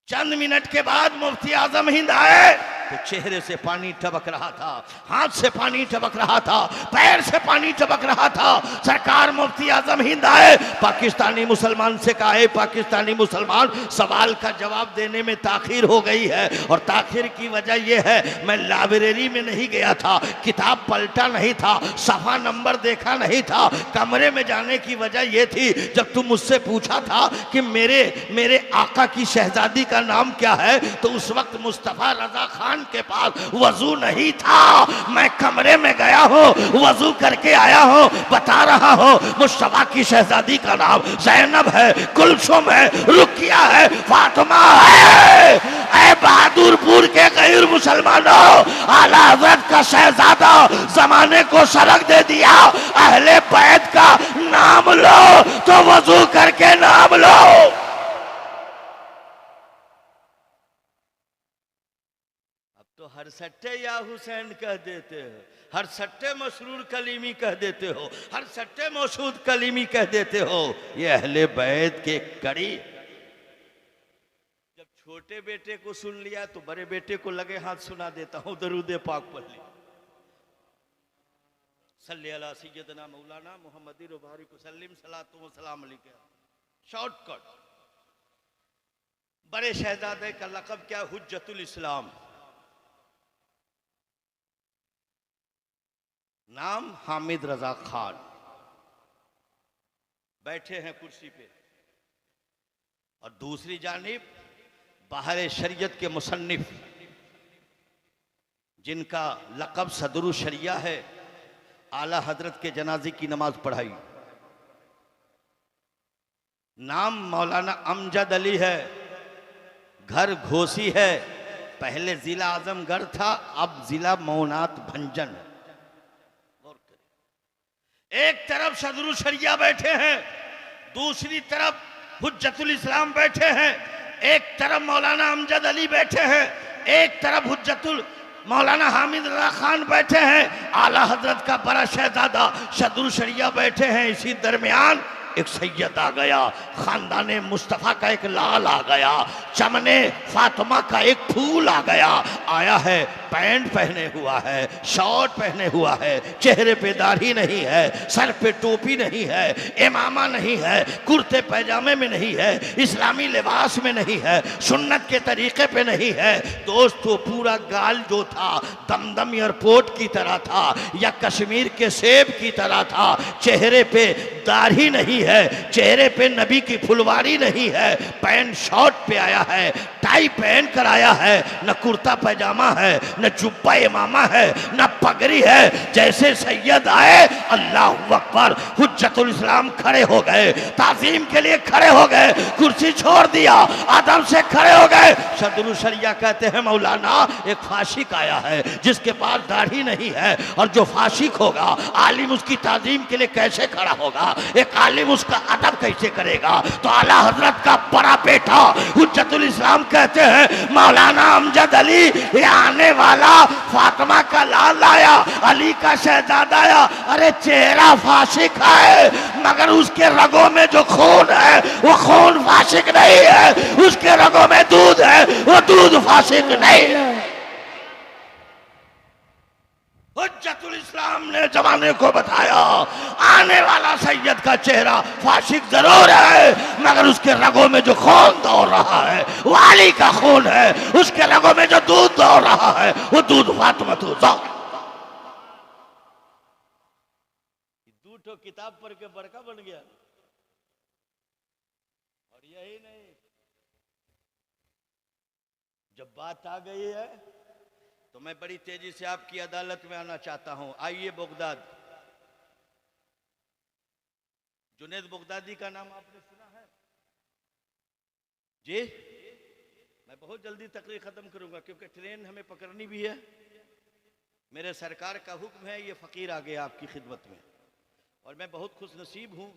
चंद मिनट के बाद मुफ्ती आजम हिंद आए तो चेहरे से पानी टपक रहा था, हाथ से पानी टपक रहा था, पैर से पानी टपक रहा था। सरकार मुफ्ती आजम हिंद आए, पाकिस्तानी मुसलमान से कहा, है पाकिस्तानी मुसलमान, सवाल का जवाब देने में ताखीर हो गई है, और ताखीर की वजह यह है मैं लाइब्रेरी में नहीं गया था, किताब पलटा नहीं था, सफा नंबर देखा नहीं था। कमरे में जाने की वजह यह थी, जब तुम मुझसे पूछा था कि मेरे आका की शहजादी का नाम क्या है, तो उस वक्त मुस्तफा रजा खान के पास वजू नहीं था। मैं कमरे में गया हूं, वजू करके आया हूं, बता रहा हूं मुस्तफा की शहजादी का नाम ज़ैनब है, कुलसुम है, रुकिया है, फातिमा है। ऐ बहादुरपुर के गैर मुसलमानों, आला हज़रत का शहजादा जमाने को सबक दे दिया, अहले बैत का नाम लो तो वजू करके नाम लो। तो हर सट्टे या हुसैन कह देते हो, हर सट्टे मसरूर कलीमी कह देते हो, हर सट्टे मौसूद कलीमी कह देते हो। ये अहले बैत के कड़ी। जब छोटे बेटे को सुन लिया तो बड़े बेटे को लगे हाथ सुना देता हूं, दरूद पाक पढ़ ली, सल्ली अला सय्यदना मौलाना मुहम्मदी रुबारी को सल्लिम सलातो व सलाम अलैका। शॉर्टकट। बड़े शहजादे का लक़ब क्या? हुज्जतुल इस्लाम। नाम हामिद रजा खान। बैठे हैं कुर्सी पे, और दूसरी जानिब बाहर शरीयत के मुसन्निफ, जिनका लक़ब सदरुल शरिया है, आला हजरत के जनाजे की नमाज पढ़ाई। नाम मौलाना अमजद अली है, घर घोसी है, पहले जिला आजमगढ़ था, अब जिला मौनात भंजन। एक तरफ सदरुल शरिया बैठे हैं, दूसरी तरफ हुज्जतुल इस्लाम बैठे हैं, एक तरफ मौलाना अमजद अली बैठे हैं, एक तरफ हुज्जतुल मौलाना हामिद रजा खान बैठे हैं, आला हजरत का बड़ा शहजादा सदरुल शरिया बैठे हैं। इसी दरमियान एक सैयद आ गया, खानदाने मुस्तफ़ा का एक लाल आ गया, चमने फातिमा का एक फूल आ गया। आया है, पैंट पहने हुआ है, शॉर्ट पहने हुआ है, चेहरे पे दाढ़ी नहीं है, सर पे टोपी नहीं है, इमामा नहीं है, कुर्ते पैजामे में नहीं है, इस्लामी लिबास में नहीं है, सुन्नत के तरीके पे नहीं है। दोस्तों, पूरा गाल जो था दमदम एयरपोर्ट की तरह था या कश्मीर के सेब की तरह था। चेहरे पे दाढ़ी नहीं है, चेहरे पे नबी की फुलवारी नहीं है, पैंट शॉर्ट पे आया है, टाई पहन कर आया है, न कुर्ता पैजामा है, न जुब्बा इमामा है, न पगड़ी है। जैसे सैयद आए, अल्लाहु अकबर, हुज्जतुल इस्लाम खड़े हो गए, ताज़ीम के लिए खड़े हो गए, कुर्सी छोड़ दिया, आदम से खड़े हो गए। सदरुल शरिया कहते हैं, मौलाना एक फाशिक आया है जिसके पास दाढ़ी नहीं है, और जो फाशिक होगा आलिम उसकी ताज़ीम के लिए कैसे खड़ा होगा, एक आलिम उसका अदब कैसे करेगा। तो आला हजरत का बड़ा बेटा हुज्जतुल इस्लाम कहते हैं, मौलाना अमजद अली, ये आने वाला फातिमा का लाल आया, अली का शहजादा आया। अरे चेहरा फाशिक है, मगर उसके रगों में जो खून है वो खून फाशिक नहीं है, उसके रगों में दूध है, वो दूध फाशिक नहीं है। हुज्जतुल इस्लाम ने जमाने को बताया आने वाला सैयद का चेहरा फाशिक जरूर है, मगर उसके रगों में जो खून दौड़ रहा है वो अली का खून है, उसके रगों में जो दूध दौड़ रहा है वो दूध फातिमा तो दूध किताब पढ़ के बड़का बन गया। और यही नहीं, जब बात आ गई है तो मैं बड़ी तेजी से आपकी अदालत में आना चाहता हूं। आइए बगदाद, जुनैद बगदादी का नाम आपने सुना है जी? मैं बहुत जल्दी तकरीर खत्म करूंगा क्योंकि ट्रेन हमें पकड़नी भी है। मेरे सरकार का हुक्म है, ये फकीर आ गया आपकी खिदमत में और मैं बहुत खुश नसीब हूं।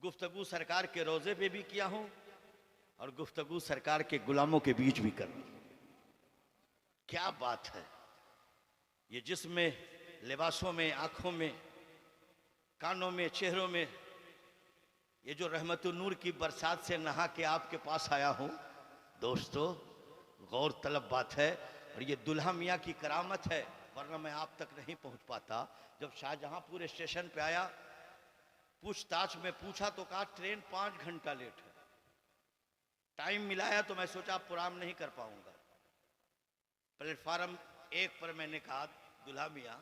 गुफ्तगू सरकार के रोजे पे भी किया हूं और गुफ्तगू सरकार के गुलामों के बीच भी कर। क्या बात है, ये जिसमें लिबासों में, आंखों में, कानों में, चेहरों में, ये जो रहमतुन नूर की बरसात से नहा के आपके पास आया हूं दोस्तों, गौर तलब बात है। और ये दुल्हा मियाँ की करामत है, वरना मैं आप तक नहीं पहुंच पाता। जब शाहजहांपुर स्टेशन पे आया, पूछताछ में पूछा तो कहा ट्रेन 5 घंटा लेट है। टाइम मिलाया तो मैं सोचा प्रोग्राम नहीं कर पाऊंगा। प्लेटफार्म 1 पर मैंने कहा दुल्हा मियाँ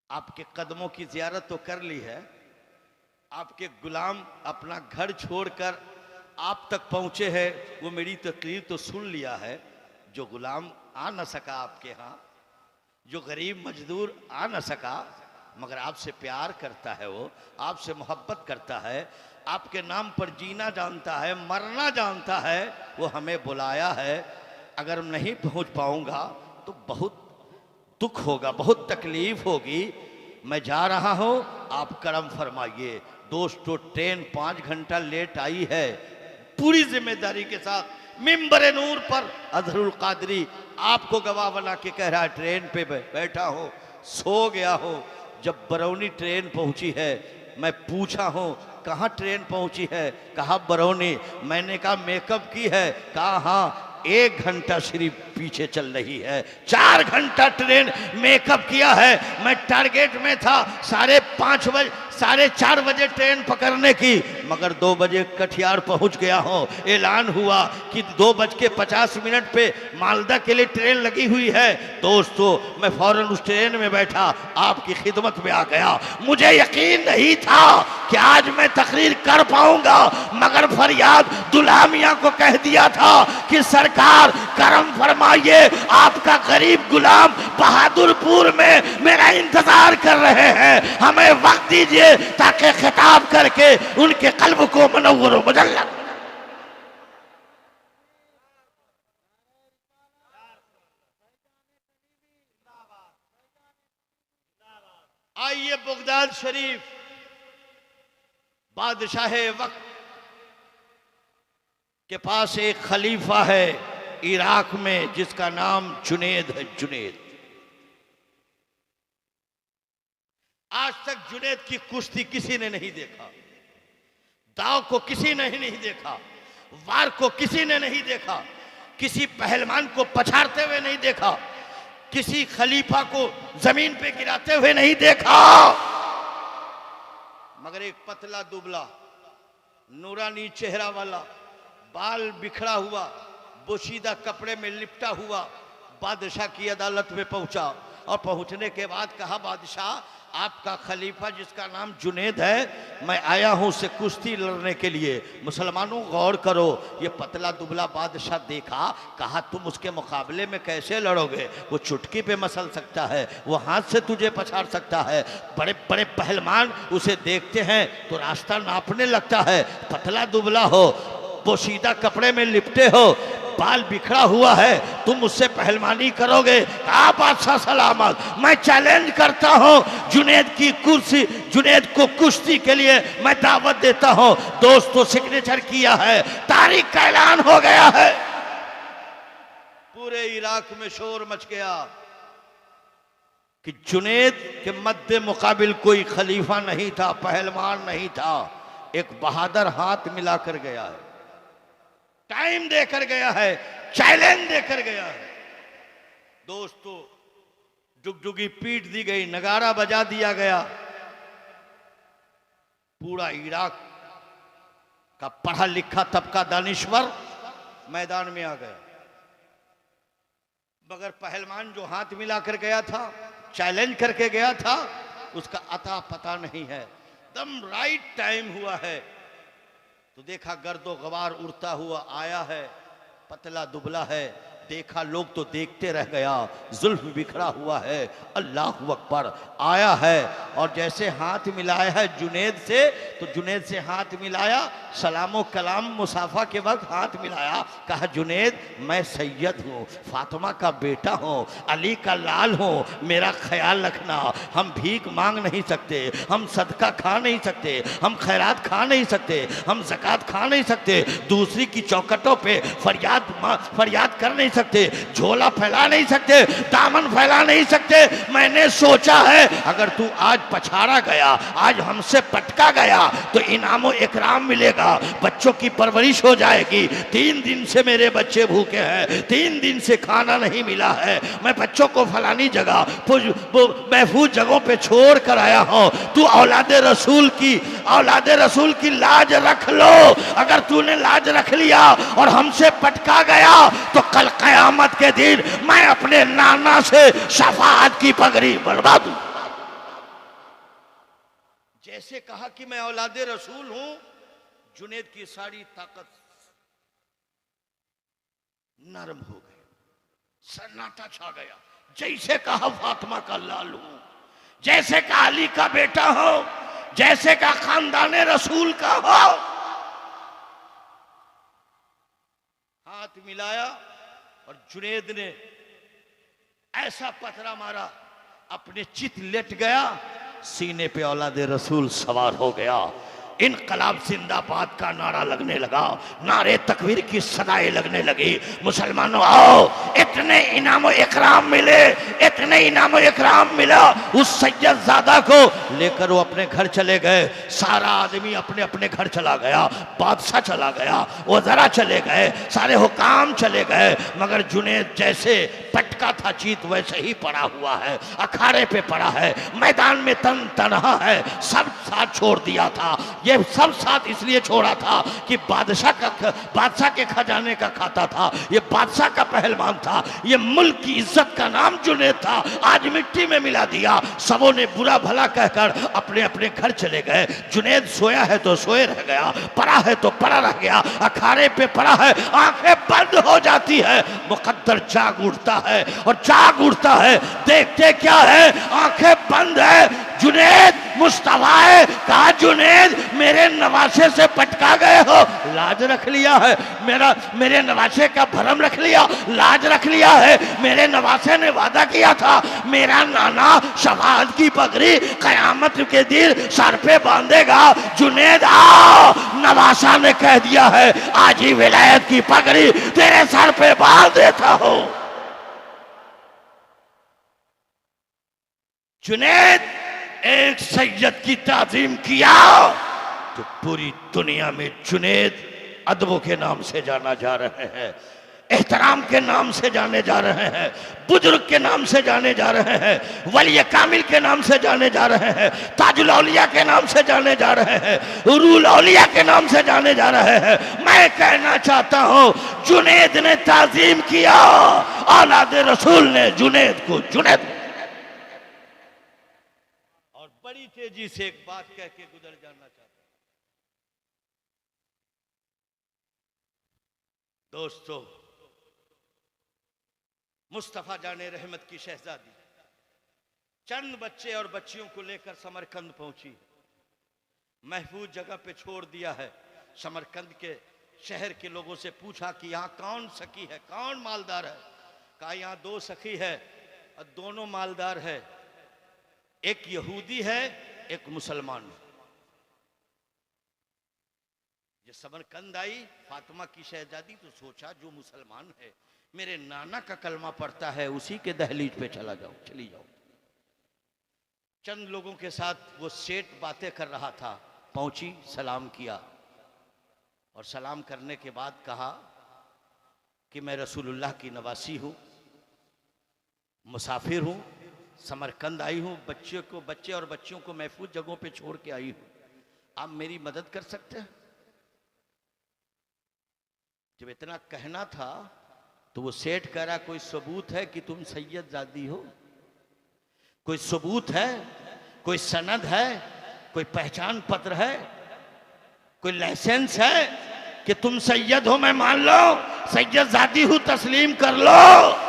आपके कदमों की जियारत तो कर ली है, आपके गुलाम अपना घर छोड़कर आप तक पहुंचे हैं, वो मेरी तकरीर तो सुन लिया है। जो गुलाम आ न सका आपके यहाँ, जो गरीब मजदूर आ न सका, मगर आपसे प्यार करता है, वो आपसे मोहब्बत करता है, आपके नाम पर जीना जानता है, मरना जानता है, वो हमें बुलाया है। अगर नहीं पहुंच पाऊंगा तो बहुत दुख होगा, बहुत तकलीफ होगी। मैं जा रहा हूं, आप करम फरमाइए। दोस्तों ट्रेन 5 घंटा लेट आई है। पूरी जिम्मेदारी के साथ मिंबर नूर पर अजहरुल कादरी आपको गवाह बना के कह रहा है ट्रेन पे बैठा हूं, सो गया हूं। जब बरौनी ट्रेन पहुंची है, मैं पूछा हूं कहाँ ट्रेन पहुंची है, कहा बरौनी। मैंने कहा मेकअप की है, कहा हाँ 1 घंटा सिर्फ पीछे चल रही है। 4 घंटा ट्रेन मेकअप किया है। मैं टारगेट में था 4:30 बजे ट्रेन पकड़ने की, मगर 2 बजे कटिहार पहुंच गया हूं। ऐलान हुआ कि 2:50 पे मालदा के लिए ट्रेन लगी हुई है। दोस्तों मैं फौरन उस ट्रेन में बैठा, आपकी खिदमत में आ गया। मुझे यकीन नहीं था कि आज मैं तकरीर कर पाऊंगा, मगर फरियाद दुल्हा मियाँ को कह दिया था कि सरकार करम फरमाइए, आपका गरीब गुलाम बहादुरपुर में मेरा इंतजार कर रहे हैं, हमें वक्त दीजिए ताकि खिताब करके उनके कल्ब को मनव्वर व मुजल्लल। आइए बगदाद शरीफ, बादशाह वक्त के पास एक खलीफा है इराक में जिसका नाम जुनैद है। जुनैद, आज तक जुनैद की कुश्ती किसी ने नहीं देखा, दाव को किसी ने नहीं देखा, वार को किसी ने नहीं देखा, किसी पहलवान को पछाड़ते हुए नहीं देखा, किसी खलीफा को जमीन पे गिराते हुए नहीं देखा। मगर एक पतला दुबला नूरानी चेहरा वाला, बाल बिखरा हुआ, बोशीदा कपड़े में लिपटा हुआ बादशाह की अदालत में पहुंचा। और पहुंचने के बाद कहा बादशाह आपका खलीफा जिसका नाम जुनैद है, मैं आया हूं उससे कुश्ती लड़ने के लिए। मुसलमानों गौर करो, ये पतला दुबला बादशाह देखा, कहा तुम उसके मुकाबले में कैसे लड़ोगे, वो चुटकी पे मसल सकता है, वो हाथ से तुझे पछाड़ सकता है। बड़े बड़े पहलवान उसे देखते हैं तो रास्ता नापने लगता है, पतला दुबला हो, पोशीदा कपड़े में लिपटे हो, बाल बिखरा हुआ है, तुम उससे पहलवानी करोगे? कहा बादशाह सलामत, मैं चैलेंज करता हूं जुनैद की कुर्सी, जुनैद को कुश्ती के लिए मैं दावत देता हूं। दोस्तों सिग्नेचर किया है, तारीख का ऐलान हो गया है। पूरे इराक में शोर मच गया कि जुनैद के मद्दे मुकाबिल कोई खलीफा नहीं था, पहलवान नहीं था, एक बहादुर हाथ मिलाकर गया है, टाइम देकर गया है, चैलेंज देकर गया है। दोस्तों, डुगडुगी पीट दी गई, नगारा बजा दिया गया, पूरा इराक का पढ़ा लिखा तबका दानिश्वर मैदान में आ गया। मगर पहलवान जो हाथ मिला कर गया था, चैलेंज करके गया था, उसका अता पता नहीं है। दम राइट टाइम हुआ है तो देखा गर्दो गवार उड़ता हुआ आया है, पतला दुबला है, देखा लोग तो देखते रह गया, जुल्फ बिखरा हुआ है, अल्लाह अकबर आया है। और जैसे हाथ मिलाया है जुनेद से, तो जुनेद से हाथ मिलाया, सलामो कलाम मुसाफा के वक्त हाथ मिलाया, कहा जुनेद मैं सैयद हूँ, फातिमा का बेटा हूँ, अली का लाल हूँ, मेरा ख्याल रखना। हम भीख मांग नहीं सकते, हम सदका खा नहीं सकते, हम खैरात खा नहीं सकते, हम ज़कात खा नहीं सकते, दूसरी की चौखटों पे फरियाद कर नहीं सकते, झोला फैला नहीं सकते, दामन फैला नहीं सकते। मैंने सोचा है अगर तू आज पछाड़ा गया, आज हमसे पटका गया, तो इनामो इकराम मिलेगा, बच्चों की परवरिश हो जाएगी। 3 दिन से मेरे बच्चे भूखे हैं, 3 दिन से खाना नहीं मिला है, मैं बच्चों को फलानी जगह महफूज जगहों पे छोड़ कर आया हूं। तू औलादे रसूल की लाज रख लो। अगर तूने लाज रख लिया और हमसे पटका गया तो कल कयामत के दिन मैं अपने नाना से शफाअत की पगड़ी बनवा दूं। जैसे कहा कि मैं औलादे रसूल हूं, जुनेद की सारी ताकत नरम हो गई, सन्नाटा छा गया। जैसे कहा फातिमा का लाल हूं, जैसे कहा अली का बेटा हो, जैसे कहा खानदाने रसूल का हो। हाथ मिलाया और जुनेद ने ऐसा पथरा मारा, अपने चित लेट गया, सीने पे औलादे रसूल सवार हो गया। इनकलाब जिंदाबाद का नारा लगने लगा, नारे तकबीर की सदाएं लगने लगी। मुसलमानों आओ, इतने इनाम इकराम मिले, इतने इनाम इकराम मिला। उस सैयदजादा को लेकर वो अपने घर चले गए। सारा आदमी अपने अपने घर चला गया, बादशाह चला गया, वज़रा चले गए, सारे हुकाम चले गए, मगर जुनेद जैसे पटका था चीत वैसे ही पड़ा हुआ है, अखाड़े पे पड़ा है, मैदान में तनहा है। सब साथ छोड़ दिया था, ये सब साथ इसलिए छोड़ा था कि बादशाह के खजाने का खाता था, ये बादशाह का पहलवान था, ये मुल्क की इज्जत का नाम जुनेद था, आज मिट्टी में मिला दिया। सबों ने बुरा भला कहकर अपने अपने घर चले गए। जुनेद सोया है तो सोए रह गया, पड़ा है तो पड़ा रह गया, अखाड़े पे पड़ा है, आंखें बंद हो जाती है, मुकद्दर जाग उठता है और जाग उठता है, देखते क्या है, आंखें बंद है। जुनेद मुस्तफा है, कहा जुनेद मेरे नवासे से पटका गए हो, लाज रख लिया है, मेरे नवासे का भरम रख लिया, लाज रख लिया है। मेरे नवासे ने वादा किया था मेरा नाना शफाअत की पगड़ी कयामत के दिन सर पे बांधेगा। जुनेद आओ, नवासा ने कह दिया है आज ही विलायत की पगड़ी तेरे सर पे बांध देता हूं। जुनेद एक सैयद की ताज़ीम किया तो पूरी दुनिया में जुनेद अदबों के नाम से जाना जा रहे हैं, एहतराम के नाम से जाने जा रहे हैं, बुजुर्ग के नाम से जाने जा रहे हैं, वली कामिल के नाम से जाने जा रहे हैं, ताजुल औलिया के नाम से जाने जा रहे हैं, रूल औलिया के नाम से जाने जा रहे हैं। मैं कहना चाहता हूं जुनेद ने ताज़ीम किया, औलादे रसूल ने जुनेद को जुनेद। बड़ी तेजी से एक बात कह के गुजर जाना चाहता हूं। दोस्तों, मुस्तफा जाने रहमत की शहजादी चंद बच्चे और बच्चियों को लेकर समरकंद पहुंची, महफूज जगह पे छोड़ दिया है। समरकंद के शहर के लोगों से पूछा कि यहाँ कौन सखी है, कौन मालदार है। कहा यहाँ 2 सखी है और दोनों मालदार है, एक यहूदी है एक मुसलमान। ये समरकंद आई फातिमा की शहजादी तो सोचा जो मुसलमान है मेरे नाना का कलमा पढ़ता है उसी के दहलीज पे चली जाओ। चंद लोगों के साथ वो सेठ बातें कर रहा था, पहुंची, सलाम किया और सलाम करने के बाद कहा कि मैं रसूलुल्लाह की नवासी हूं, मुसाफिर हूं, समरकंद आई हूं, बच्चे और बच्चियों को महफूज जगहों पे छोड़ के आई हूं। आप मेरी मदद कर सकते हैं? जब इतना कहना था तो वो सेठ कह रहा, कोई सबूत है कि तुम सैयदजादी हो? कोई सबूत है, कोई सनद है, कोई पहचान पत्र है, कोई लाइसेंस है कि तुम सैयद हो? मैं मान लो सैयदजादी हूं, तस्लीम कर लो।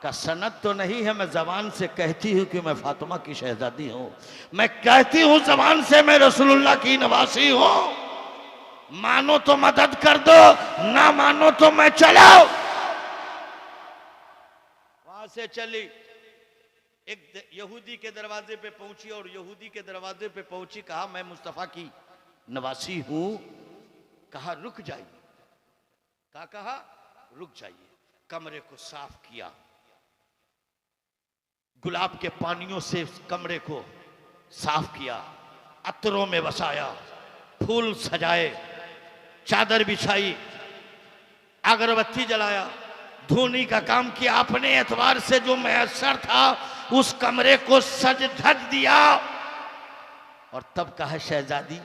का सनद तो नहीं है, मैं जबान से कहती हूं कि मैं फातिमा की शहजादी हूं। मैं कहती हूं जबान से मैं रसूलुल्लाह की नवासी हूं। मानो तो मदद कर दो, ना मानो तो मैं चलो। वहां से चली, एक यहूदी के दरवाजे पे पहुंची और यहूदी के दरवाजे पे पहुंची, कहा मैं मुस्तफा की नवासी हूं। कहा रुक जाइए, कहा रुक जाइए। कमरे को साफ किया, गुलाब के पानियों से कमरे को साफ किया, अतरों में बसाया, फूल सजाए, चादर बिछाई, अगरबत्ती जलाया, धोनी का काम किया। अपने एतबार से जो मैसर था उस कमरे को सज धज दिया। और तब कहा शहजादी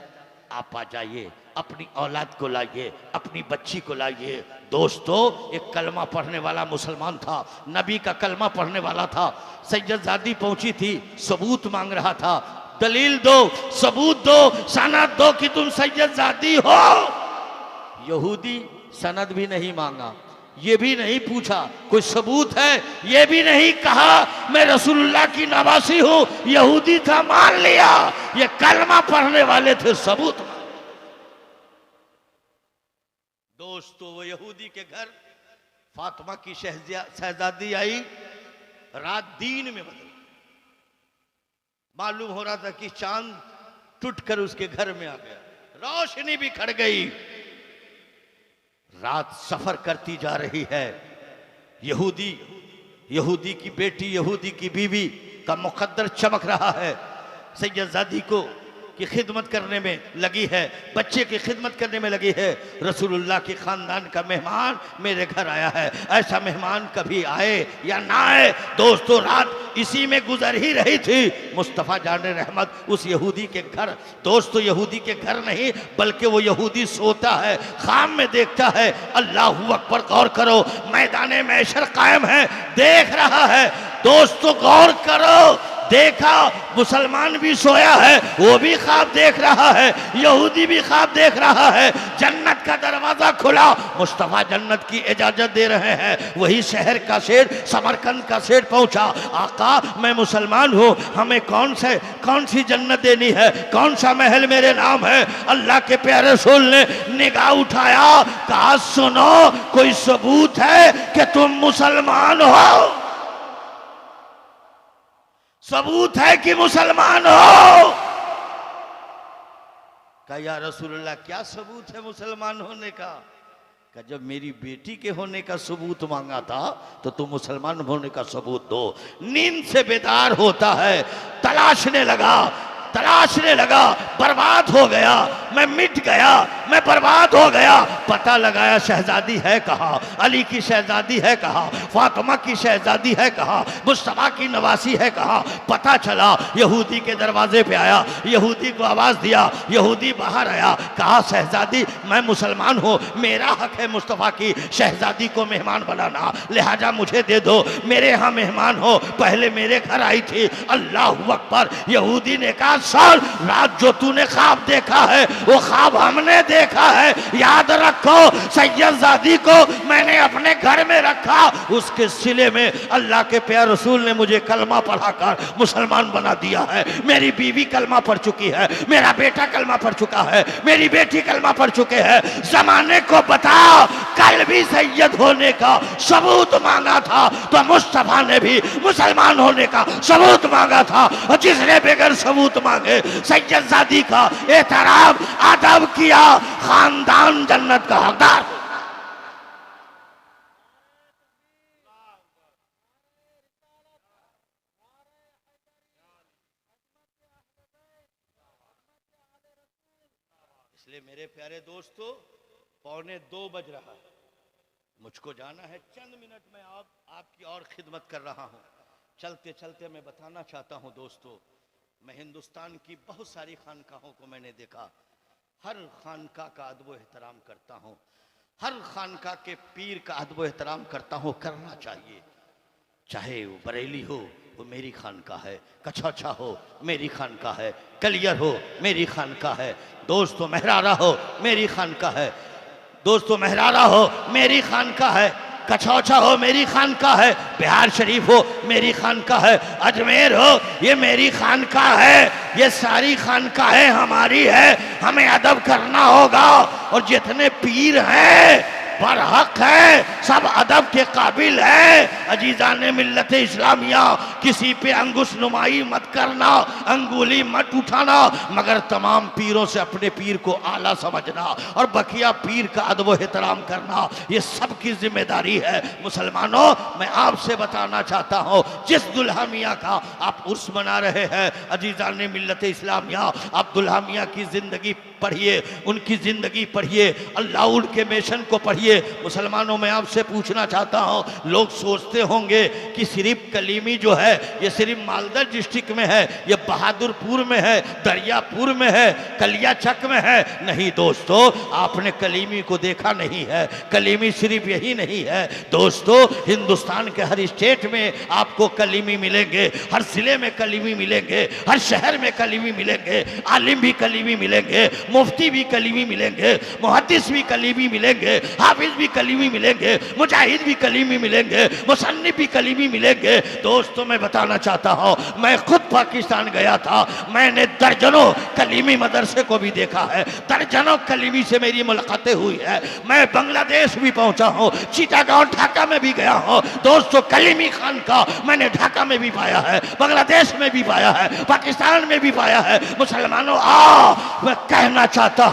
आप आ जाइए, अपनी औलाद को लाइए, अपनी बच्ची को लाइए। दोस्तों, एक कलमा पढ़ने वाला मुसलमान था, नबी का कलमा पढ़ने वाला था। सैयदजादी पहुंची थी, सबूत मांग रहा था, दलील दो, सबूत दो, सनद दो कि तुम सैयदजादी हो। यहूदी सनद भी नहीं मांगा, ये भी नहीं पूछा कोई सबूत है, ये भी नहीं कहा मैं रसूलुल्लाह की नवासी हूं। यहूदी था, मान लिया ये कलमा पढ़ने वाले थे, सबूत। दोस्तों, वो यहूदी के घर फातिमा की शहजादी आई, रात दिन में बदल। मालूम हो रहा था कि चांद टूटकर उसके घर में आ गया, रोशनी भी खड़ गई। रात सफर करती जा रही है। यहूदी की बेटी, यहूदी की बीवी का मुकद्दर चमक रहा है। सैयदजादी को की खिदमत करने में लगी है, बच्चे की खिदमत करने में लगी है। रसूलुल्लाह के खानदान का मेहमान मेरे घर आया है। ऐसा मेहमान कभी आए या ना आए। दोस्तों, रात इसी में गुजर ही रही थी। मुस्तफ़ा जाने रहमत उस यहूदी के घर, दोस्तों यहूदी के घर नहीं बल्कि वो यहूदी सोता है, ख्वाब में देखता है। अल्लाहू अकबर, गौर करो, मैदान महशर कायम है, देख रहा है। दोस्तों गौर करो, देखा मुसलमान भी सोया है, वो भी ख्वाब देख रहा है, यहूदी भी ख्वाब देख रहा है। जन्नत का दरवाजा खुला, मुस्तफ़ा जन्नत की इजाजत दे रहे हैं। वही शहर का शेर, समरकंद का शेर पहुंचा। आका, मैं मुसलमान हूँ, हमें कौन सी जन्नत देनी है, कौन सा महल मेरे नाम है? अल्लाह के प्यारे रसूल ने निगाह उठाया, कहा सुनो, कोई सबूत है कि तुम मुसलमान हो? सबूत है कि मुसलमान हो? कहा या रसूलुल्लाह, क्या सबूत है मुसलमान होने का? कहा जब मेरी बेटी के होने का सबूत मांगा था तो तुम मुसलमान होने का सबूत दो। नींद से बेदार होता है, तलाशने लगा, बर्बाद हो गया, मैं मिट गया, मैं बर्बाद हो गया। पता लगाया शहजादी है कहाँ, अली की शहजादी है कहाँ, फातिमा की शहजादी है कहाँ, मुस्तफा की नवासी है कहाँ। पता चला, यहूदी के दरवाजे पे आया, यहूदी को आवाज दिया, यहूदी बाहर आया, कहा शहजादी मैं मुसलमान हूँ, मेरा हक है मुस्तफा की शहजादी को मेहमान बनाना, लिहाजा मुझे दे दो, मेरे यहाँ मेहमान हो, पहले मेरे घर आई थी। अल्लाहू अकबर। यहूदी ने कहा सुन, रात जो तूने ख्वाब देखा है वो ख्वाब हमने देखा है। याद रखो, सैयदजादी को मैंने अपने घर में रखा, उसके सिले में अल्लाह के प्यारे रसूल ने मुझे कलमा पढ़ाकर मुसलमान बना दिया है। मेरी बीवी कलमा पढ़ चुकी है, मेरा बेटा कलमा पढ़ चुका है, मेरी बेटी कलमा पढ़ चुके हैं। जमाने को बता, कल भी सैयद होने का सबूत मांगा था तो मुस्तफा ने भी मुसलमान होने का सबूत मांगा था। और जिसने बगैर सबूत मांगे सैयदजादी का एहतराम अदब किया, खानदान जन्नत का हकदार। इसलिए मेरे प्यारे दोस्तों, 1:45 बज रहा है, मुझको जाना है, चंद मिनट में आपकी और खिदमत कर रहा हूँ। चलते चलते मैं बताना चाहता हूँ दोस्तों, मैं हिंदुस्तान की बहुत सारी खानकाहों को मैंने देखा। हर खानका का अदब एहतराम करता हूँ, हर खानका के पीर का अदब एहतराम करता हूँ, करना चाहिए। चाहे वो बरेली हो, वो मेरी खानका है, कछौछा हो मेरी खानका है, कलियर हो मेरी खानका है, दोस्तों महरारा हो मेरी खानका है, दोस्तों महरारा हो मेरी खानका है, कछौछा हो मेरी खानका है, बिहार शरीफ हो मेरी खानका है, अजमेर हो ये मेरी खानका है। ये सारी खानका है हमारी है, हमें अदब करना होगा। और जितने पीर हैं बरहक है, सब अदब के काबिल है। अजीजाने मिल्लत इस्लामिया, किसी पे अंगुश नुमाई मत करना, अंगुली मत उठाना, मगर तमाम पीरों से अपने पीर को आला समझना और बकिया पीर का अदब एहतराम करना, ये सबकी जिम्मेदारी है। मुसलमानों, मैं आपसे बताना चाहता हूँ, जिस दुल्हा मियाँ का आप उर्स मना रहे हैं, अजीजाने मिल्लत इस्लामिया, आप दुल्हा मियाँ की जिंदगी पढ़िए, उनकी जिंदगी पढ़िए, अल्लाह उनके मिशन को पढ़िए। मुसलमानों, मैं आपसे पूछना चाहता हूं, लोग सोचते होंगे कि सिर्फ कलीमी जो है ये सिर्फ मालदा डिस्ट्रिक्ट में है, ये बहादुरपुर में है, दरियापुर में है, कलियाचक में है। नहीं दोस्तों, आपने कलीमी को देखा नहीं है। कलीमी सिर्फ यही नहीं है दोस्तों, हिंदुस्तान के हर स्टेट में आपको कलीमी मिलेंगे, हर जिले में कलीमी मिलेंगे, हर शहर में कलीमी मिलेंगे, आलिम भी कलीमी मिलेंगे, मुफ्ती भी कलीमी मिलेंगे, मुहद्दिस भी कलीमी मिलेंगे, हाफिज भी कलीमी मिलेंगे, मुजाहिद भी कलीमी मिलेंगे, मुसन्निफ भी कलीमी मिलेंगे। दोस्तों, मैं बताना चाहता हूँ, मैं खुद पाकिस्तान गया था, मैंने दर्जनों कलीमी मदरसे को भी देखा है, दर्जनों कलीमी से मेरी मुलाकातें हुई है। मैं बांग्लादेश भी पहुंचा हूँ, चिटागांव ढाका में भी गया हूँ। दोस्तों, कलीमी खान का मैंने ढाका में भी पाया है, बांग्लादेश में भी पाया है, पाकिस्तान में भी पाया है। मुसलमानों, मैं कहना चाहता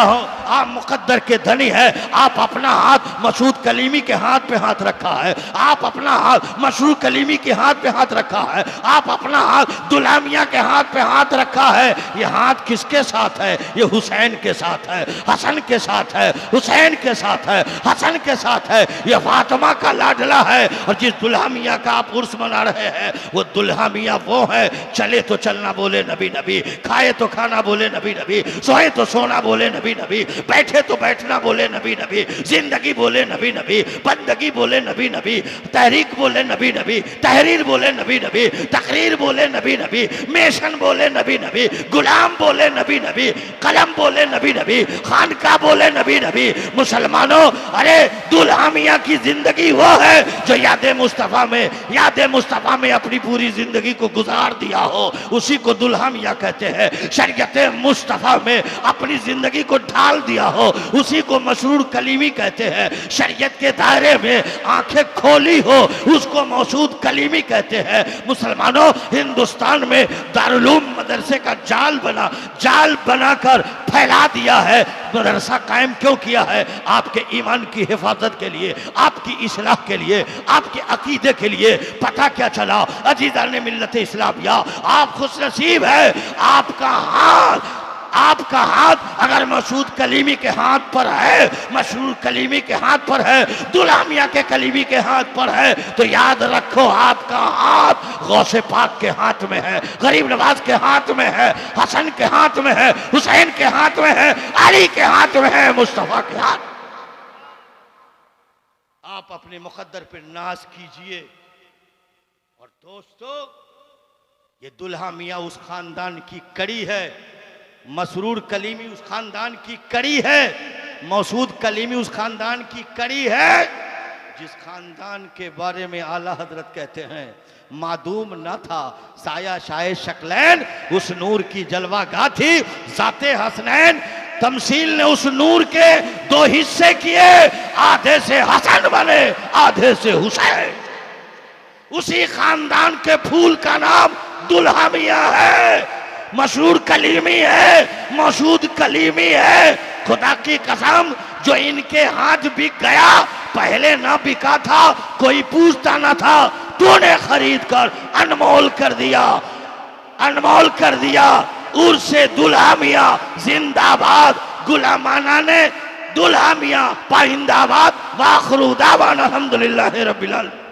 हूँ, आप मुकद्दर के धनी है। आप अपना हाथ मसूद कलीमी के हाथ पे हाथ रखा है, आप अपना हाथ मशरूर कलीमी के हाथ पे हाथ रखा है, आप अपना हाथ दुल्हा मियां के हाथ पे हाथ रखा है। ये हाथ किसके साथ है? ये हुसैन के साथ है, हसन के साथ है, हुसैन के साथ है, हसन के साथ है। ये फातिमा का लाडला है। और जिस दुल्हा मियां का आप उर्स मना रहे हैं, वो दुल्हा मियां वो है, चले तो चलना बोले नबी नबी, खाए तो खाना बोले नबी नबी, सोए तो सोना बोले नबी नबी, बैठे तो बैठना बोले नबी नबी, जिंदगी बोले नबी नबी, बंदगी बोले नबी नबी, तहरीक बोले नबी नबी, तहरीर बोले नबी नबी, तकरीर बोले नबी नबी, मेशन बोले नबी नबी, गुलाम बोले नबी नबी, कलम बोले नबी नबी, खानका बोले नबी नबी। मुसलमानों, अरे दुल्हा मियां की जिंदगी वो है जो याद मुस्तफा में अपनी पूरी जिंदगी को गुजार दिया हो, उसी को दुल्हा मियां कहते हैं। शरीयत मुस्तफा में अपनी जिंदगी को ढाल दिया हो, उसी को मशरूर कलीमी कहते हैं। शरीयत के दायरे में आंखें खोली हो, उसको मौसूद कलीमी कहते हैं। मुसलमानों, हिंदुस्तान में दारुलूम मदरसे का जाल बनाकर फैला दिया है। मदरसा कायम क्यों किया है? आपके ईमान की हिफाजत के लिए, आपकी इस्लाह के लिए, आपके अकीदे के लिए। पता क्या चला अजीज़ाने मिल्लत इस्लामिया, आप खुशनसीब है, आपका हाथ अगर मसूद कलीमी के हाथ पर है, मशरूर कलीमी के हाथ पर है, दुल्हा मियां के कलीमी के हाथ पर है, तो याद रखो आपका हाथ गौसे पाक के हाथ में है, गरीब नवाज के हाथ में है, हसन के हाथ में है, हुसैन के हाथ में है, अली के हाथ में है, मुस्तफा के हाथ। आप अपने मुकद्दर पर नाज कीजिए। और दोस्तों, ये दुल्हा मियां उस खानदान की कड़ी है, मसरूर कलीमी उस खानदान की कड़ी है, मौसूद कलीमी उस खानदान की कड़ी है, जिस खानदान के बारे में आला हजरत कहते हैं, मादूम न था साया शाये शक्लैन, उस नूर की जलवागाह थी जाते हसनैन। तमसील ने उस नूर के दो हिस्से किए, आधे से हसन बने, आधे से हुसैन। उसी खानदान के फूल का नाम दुल्हा मियां है, मशहूर कलीमी है, मौसूद कलीमी है। खुदा की कसम, जो इनके हाथ बिक गया, पहले ना बिका था, कोई पूछता ना था, तूने खरीद कर अनमोल कर दिया। उर्से दुल्हा मियां जिंदाबाद। गुलामाना ने दुल्हा मियां पाइंदाबाद। वाखरू दावाना अल्हम्दुलिल्लाहि रब्बिल आलमीन।